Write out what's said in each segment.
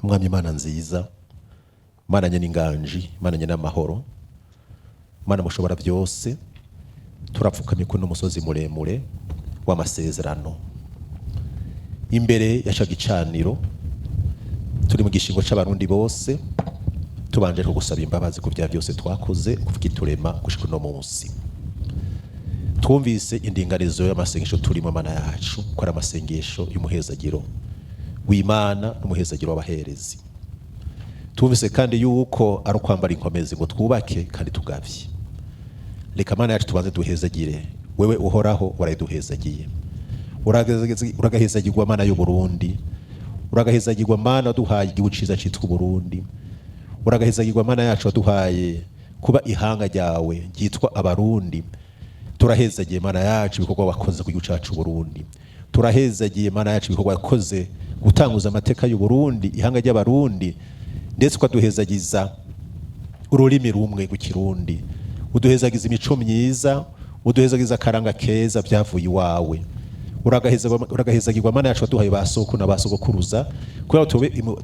Mwami Imana nziza, Mana nyene inganji, Mana nyene amahoro, Mana mushobora byose, turapfukamye kuno musozi muremure w'amasezerano. Imbere ya gicaniro turi mu gishingo c'abarundi bose, tubanje ko gusaba imbabazi ku bya byose twakoze kuvuga iturema gushika no munsi. Twumvise indinganizo y'amasengesho turimo Mana yacu, ko ari amasengesho y'umuhezagiro w'Imana n'umuhezagiro w'abaherezi. Twumvise kandi yuko ari kwambara inkomezi ngo twubake kandi tugavye. Reka Mana yacu tubanze duhezagire, wewe uhoraho warayiduhezagiye. Uragahezagirwa Mana y'u Burundi, uragahezagirwa Mana waduhaye igihugu ciza citwa Burundi, uragahezagirwa Mana yacu waduhaye kuba ihanga ryawe ryitwa Abarundi. Turahezagiye Mana yacu ibikorwa wakoze ku gihugu cacu Burundi, turahezagiye Mana yacu ibikorwa wakoze gutanguza amateka y'u Burundi, ihanga ry'Abarundi, ndetse ukaduhezagiza ururimi rumwe rw'ikirundi, uduhezagiza imico myiza, uduhezagiza akaranga keza byavuye iwawe. Uragahezagirwa Mana yacu waduhaye basoko na basogokuruza, kugira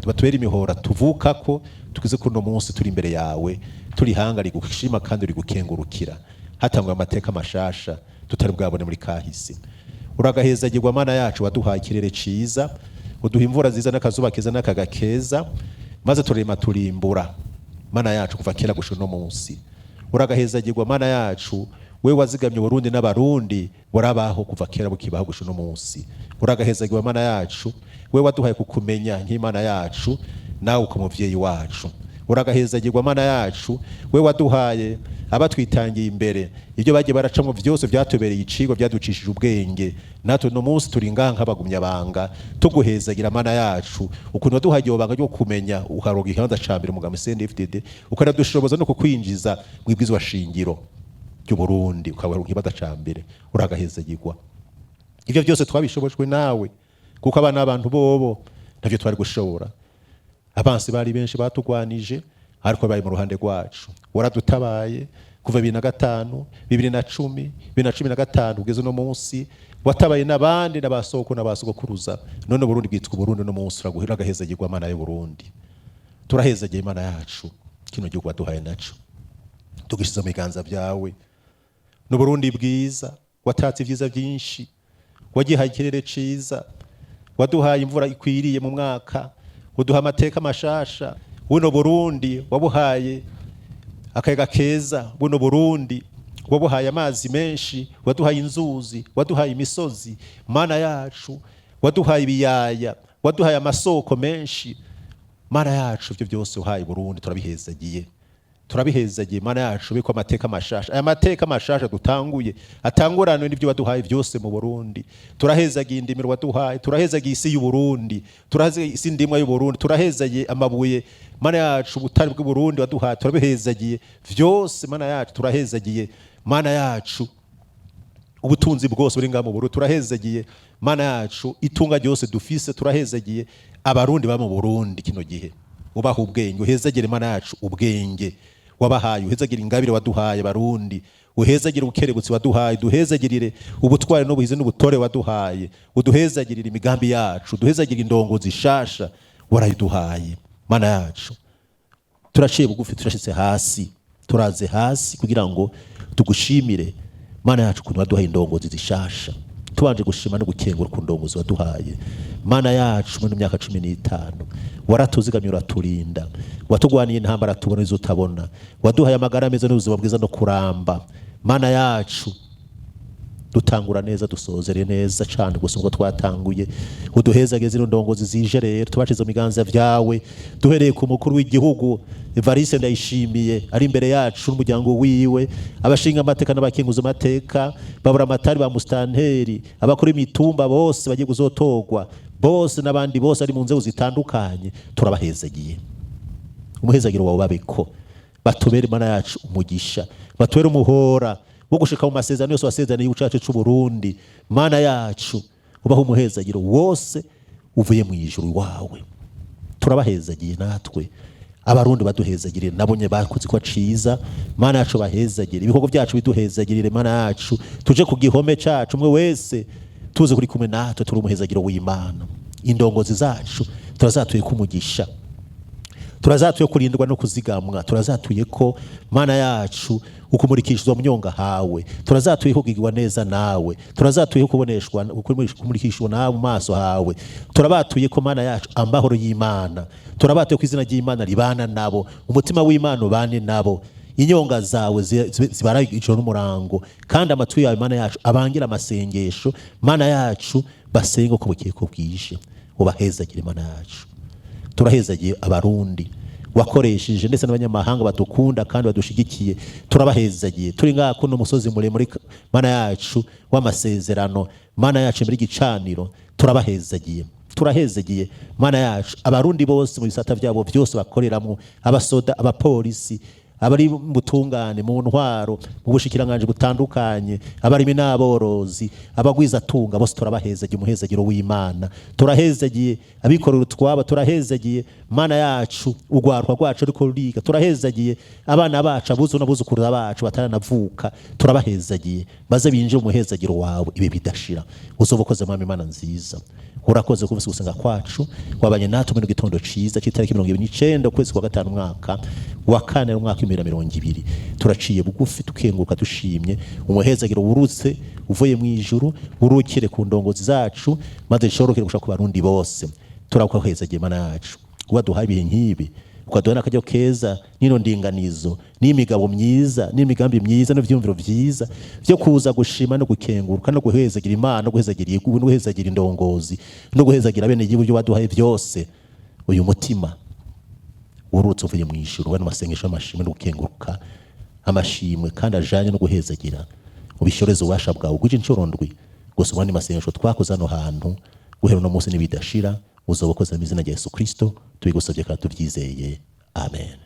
batubere imihora tuvukako, tukize kuno munsi turi imbere yawe, turi hanga rigushima kandi rigukengurukira, hatangwa amateka mashasha tutari bwabone muri kahise. Uragahezagirwa Mana yacu waduhaye ikirere ciza, uduha imvura ziza n'akazuba keza n'akaga keza, maze turema turimbura Mana yacu kuva kera gushika no munsi. Uragahezagirwa Mana yacu we wazigamye Burundi n'Abarundi warabaho kuva kera bukibaho gushika no munsi. Uragahezagirwa Mana yacu we waduhaye kukumenya nk'Imana yacu nawe ukamuvyeyi wacu. Uragahezagirwa Mana yacu we waduhaye abatwitangiye imbere, ibyo bagiye baracamwe byose byatubereye icigo byaducishije ubwenge, natwe no munsi turi nganka bagumya banga tuguhezagira Mana yacu, ukuntu waduhaye obanga ryo kumenya ukaroga ihanza cambere mu CNDD-FDD, ukanadushoboza no kukwinjiza mu ibwizwa shingiro ry'u Burundi, ukabaronka ibaza cambere. Uragahezagirwa ivyo byose twabishobojwe nawe, kuko abana abantu bobo ntavyo twari gushobora. Abansi bari benshi batugwanije, ariko bari mu ruhande rwacu. Waradutabaye kuva 2005, 2010, 2015 kugeza no munsi, watabaye nabandi nabasoko nabasogokuruza. None Burundi bwitwa Burundi no munsi, uragahezagirwa Mana y'u Burundi. Turahezagiye Mana yacu kino gihugu waduhaye naco, tugishiza mu biganza byawe. No Burundi bwiza, watatse ivyiza byinshi, wagihaye ikirere ciza, waduhaye imvura ikwiriye mu mwaka, uduha amateka mashasha. Buno Burundi wabuhaye akayaga keza, buno Burundi wabuhaye amazi menshi, waduhaye inzuzi, waduhaye imisozi Mana yacu, waduhaye ibiyaya, waduhaye amasoko menshi Mana yacu. Ibyo byose uhaye Burundi turabihezagiye, turabihezagiye Mana yacu, biko amateka mashasha. Aya mateka mashasha dutanguye atangurana n'ibyo waduhaye byose mu Burundi. Turahezagiye indimiro waduhaye, turahezagiye isi y'u Burundi, turahezagiye isi ndimwa y'u Burundi, turahezagiye amabuye Mana yacu ubutari bw'u Burundi waduhaye, turabihezagiye vyose Mana yacu. Turahezagiye Mana yacu ubutunzi bwose buri ngaho mu Burundi, turahezagiye Mana yacu itunga ryose dufise, turahezagiye Abarundi ba mu Burundi kino gihe, ubaha ubwenge. Uhezagire Mana yacu ubwenge wabahaye, uhezagire ingabire waduhaye Barundi, uhezagire ubukerebutsi waduhaye, duhezagirire ubutware n'ubuhizi n'ubutore waduhaye, uduhezagirire imigambi yacu, duhezagire indongozi shasha warayiduhaye Mana yacu. Turaciye bugufi, turashitse hasi, turaze hasi kugira ngo tugushimire Mana yacu kuntu waduhaye indongozi zishasha. Tubanje gushima no gukengura ku ndongozi waduhaye Mana yacu. Mu myaka 15 waratuzigamye, uraturinda, watugwaniye intambara tubona izo utabona, waduhaye amagara meza n'ubuzima bwiza no kuramba Mana yacu. Dutangura neza, dusozere neza cyane gusa ngo twatanguye. Uduhezageze zino ndongozi zije rero, tubacize mu biganza byawe, duhereye ku mukuru w'igihugu Evariste Ndayishimiye ari imbere yacu n'umuryango wiwe, abashinga amateka n'abakenguza amateka, babura amatari ba mustanteri, abakuru imitumba bose bagiye kuzotogwa bose, n'abandi bose ari mu nzego zitandukanye. Turabahezagiye, umuhezagiro wawe babiko, batubere Mana yacu umugisha, batubere umuhora wo gushika mu masezerano yose wasezeraniye ucacu c'u Burundi Mana yacu. Ubaho umuhezagiro wose uvuye mu ijuru wawe. Turabahezagiye natwe Abarundi, baduhezagirire nabonye bakoze ko ciza Mana yacu, bahezagire ibikorwa byacu, biduhezagirire Mana yacu. Tuje ku gihome cacu umwe wese tuze kuri kumwe natwe, turi umuhezagiro w'Imana. Indongozi zacu turazatuye kumugisha, turazatuye kurindwa no kuzigamwa, turazatuye ko Mana yacu ukumurikishwa mu nyonga hawe, turazatuye ko kugirwa neza nawe, turazatuye ko kuboneshwa kumurikishwa nawe mu maso hawe, turabatuye ko Mana yacu ambahoro y'Imana, turabatuye ko izina ry'Imana ribana nabo, umutima w'Imana ubane nabo, inyonga zawe zibara ijoro n'umurango, kandi amatwi yawe Mana yacu abangira amasengesho, Mana yacu basenga ko bukiye ko bwije, ubahezagire Mana yacu. Turahezagiye abarundi wakoresheje ndetse n'abanyamahanga badukunda kandi badushigikiye, turabahezagiye. Turi ngaha kuno musozi muremure Mana yacu w'amasezerano, Mana yacu muri gicaniro, turabahezagiye. Turahezagiye Mana yacu abarundi bose mu bisata byabo byose bakoreramo, abasoda, abapolisi, abari mutungane mu ntwaro, mu bushikiranganje butandukanye, abarimi n'aborozi, abagwiza tunga bose turabahezagiye umuhezagiro w'Imana. Turahezagiye abikorera utwaba, turahezagiye Mana yacu ugwarwa rwacu ariko ruriga, turahezagiye abana bacu abuzo n'abuzukuru bacu bataranavuka, turabahezagiye baze binje umuhezagiro wawe ibe bidashira. Uzobokoze Mwami Imana nziza, urakoze kubisa gusenga kwacu, wabanye natwe mu gitondo ciza cy'itariki 29 ukwezi kwa gatanu mwaka wa kane mwaka 2020. Turaciye bugufi tukenguruka dushimye umuhezagiro wurutse uvuye mu ijuru, urukire ku ndongozi zacu maze shorokere gushaka ku barundi bose. Turakuhezagiye Mana yacu waduhaye ibihe nk'ibi, ukaduha n'akaryo keza n'ino ndinganizo n'imigabo myiza n'imigambi myiza n'ivyumviro vyiza byo kuza gushima no gukenguruka no guhezagira Imana no guhezagira igihugu no guhezagira indongozi no guhezagira bene igihugu byo waduhaye byose. Uyu mutima urutse uvuye mu ijuru bano masengesho y'amashimwe no gukenguruka, amashimwe kandi ajanye no guhezagira, ubishoreze ubasha bwawe guje inshorondwi gusa ubandi masengesho twakoze hano hantu guhera no munsi n'ibidashira. Uzobokoza mu izina rya Yesu Kristo tubigusabye kandi tubyizeye, amen.